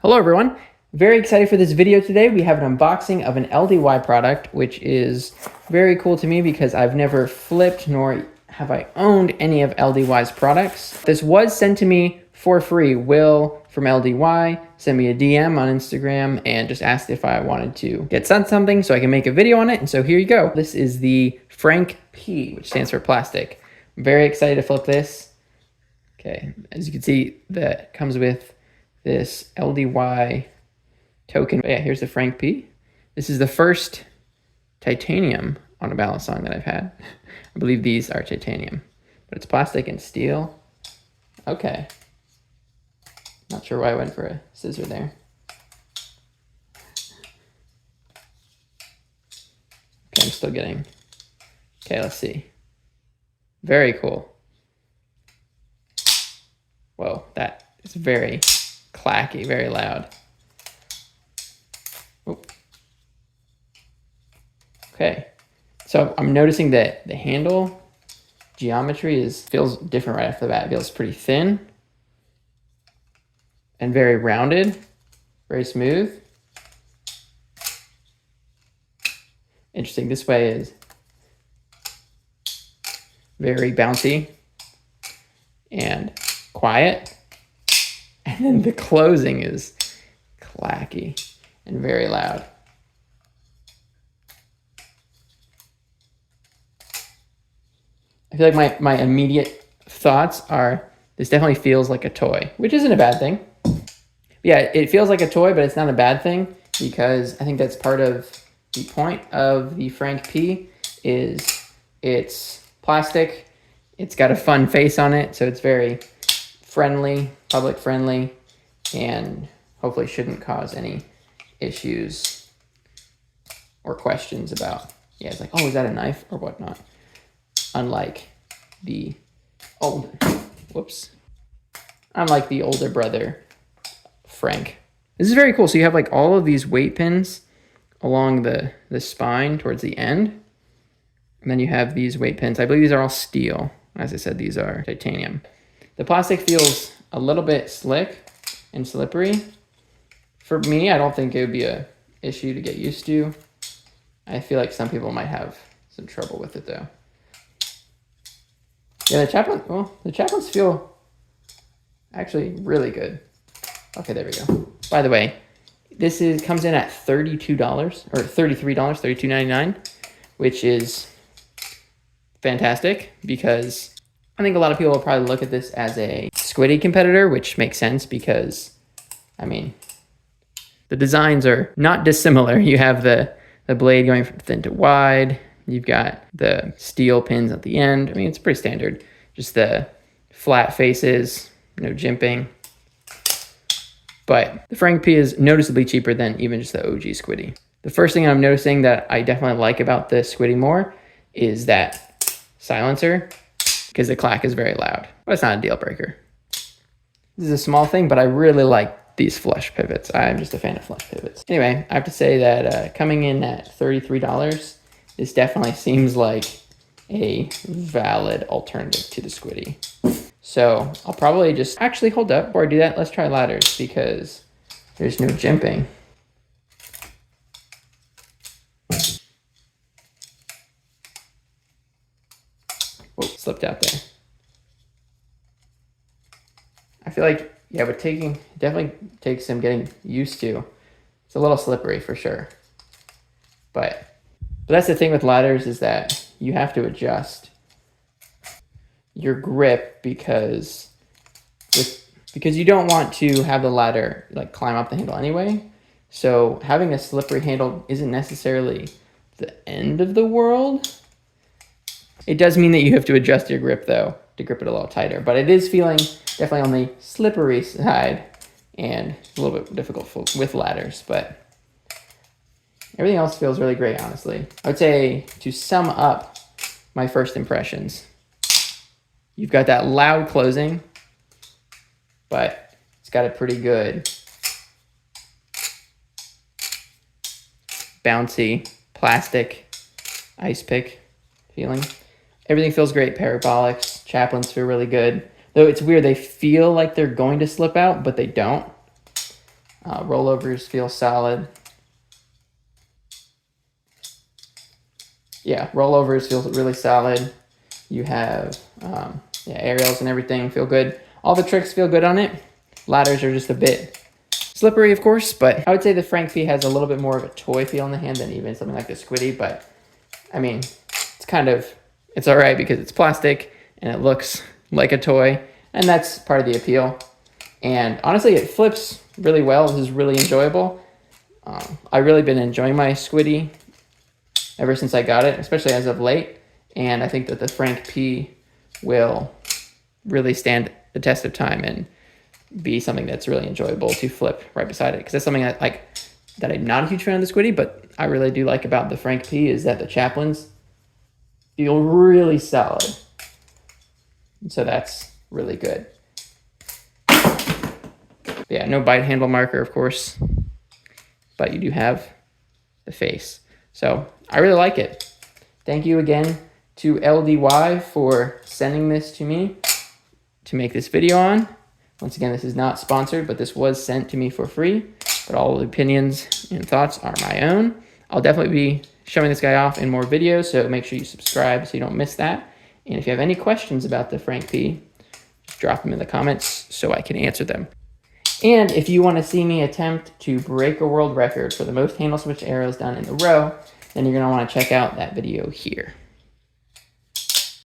Hello everyone, very excited for this video today. We have an unboxing of an LDY product, which is very cool to me because I've never flipped nor have I owned any of LDY's products. This was sent to me for free. Will from LDY sent me a DM on Instagram and just asked if I wanted to get sent something so I can make a video on it. And so here you go. This is the Frank P, which stands for plastic. I'm very excited to flip this. Okay, as you can see, that comes with this LDY token. Yeah, here's the Frank P. This is the first titanium on a Balisong that I've had. I believe these are titanium, but it's plastic and steel. Okay. Not sure why I went for a scissor there. Okay, I'm still getting. Okay, let's see. Very cool. Whoa, that is very clacky, very loud. Oop. Okay, so I'm noticing that the handle geometry feels different right off the bat. It feels pretty thin and very rounded, very smooth. Interesting, this way is very bouncy and quiet. And then the closing is clacky and very loud. I feel like my immediate thoughts are, this definitely feels like a toy, which isn't a bad thing. Yeah, it feels like a toy, but it's not a bad thing because I think that's part of the point of the Frank P is it's plastic. It's got a fun face on it, so it's very friendly, public friendly, and hopefully shouldn't cause any issues or questions about, yeah, it's like, oh, is that a knife or whatnot? Unlike the older brother, Frank. This is very cool. So you have like all of these weight pins along the spine towards the end. And then you have these weight pins. I believe these are all steel. As I said, these are titanium. The plastic feels a little bit slick and slippery. For me, I don't think it would be an issue to get used to. I feel like some people might have some trouble with it though. Yeah, the chaplains feel actually really good. Okay, there we go. By the way, this comes in at $32 or $33, $32.99, which is fantastic because I think a lot of people will probably look at this as a squiddy competitor, which makes sense because, I mean, the designs are not dissimilar. You have the blade going from thin to wide. You've got the steel pins at the end. I mean, it's pretty standard. Just the flat faces, no jimping. But the Frank P is noticeably cheaper than even just the OG squiddy. The first thing I'm noticing that I definitely like about the squiddy more is that silencer, because the clack is very loud, but it's not a deal breaker. This is a small thing, but I really like these flush pivots. I'm just a fan of flush pivots. Anyway, I have to say that coming in at $33, this definitely seems like a valid alternative to the squiddy. So I'll probably just actually hold up before I do that. Let's try ladders because there's no jimping. Whoa, slipped out there. I feel like, yeah, but definitely takes some getting used to. It's a little slippery for sure. But that's the thing with ladders is that you have to adjust your grip because you don't want to have the ladder like climb up the handle anyway. So having a slippery handle isn't necessarily the end of the world. It does mean that you have to adjust your grip though to grip it a little tighter, but it is feeling definitely on the slippery side and a little bit difficult with ladders, but everything else feels really great, honestly. I would say to sum up my first impressions, you've got that loud closing, but it's got a pretty good bouncy plastic ice pick feeling. Everything feels great. Parabolics, chaplains feel really good. Though it's weird, they feel like they're going to slip out, but they don't. Rollovers feel solid. Yeah, rollovers feel really solid. You have aerials and everything feel good. All the tricks feel good on it. Ladders are just a bit slippery, of course, but I would say the Frank P has a little bit more of a toy feel in the hand than even something like the Squiddy. But I mean, it's all right because it's plastic and it looks like a toy, and that's part of the appeal. And honestly, it flips really well. This is really enjoyable. I've really been enjoying my Squiddy ever since I got it, especially as of late. And I think that the Frank P will really stand the test of time and be something that's really enjoyable to flip right beside it. Because that's something that I'm not a huge fan of the Squiddy, but I really do like about the Frank P is that the chaplains feel really solid. So that's really good. Yeah, no bite handle marker, of course, but you do have the face. So I really like it. Thank you again to LDY for sending this to me to make this video on. Once again, this is not sponsored, but this was sent to me for free. But all the opinions and thoughts are my own. I'll definitely be showing this guy off in more videos, so make sure you subscribe so you don't miss that. And if you have any questions about the Frank P, just drop them in the comments so I can answer them. And if you want to see me attempt to break a world record for the most handle switch arrows done in a row, then you're going to want to check out that video here.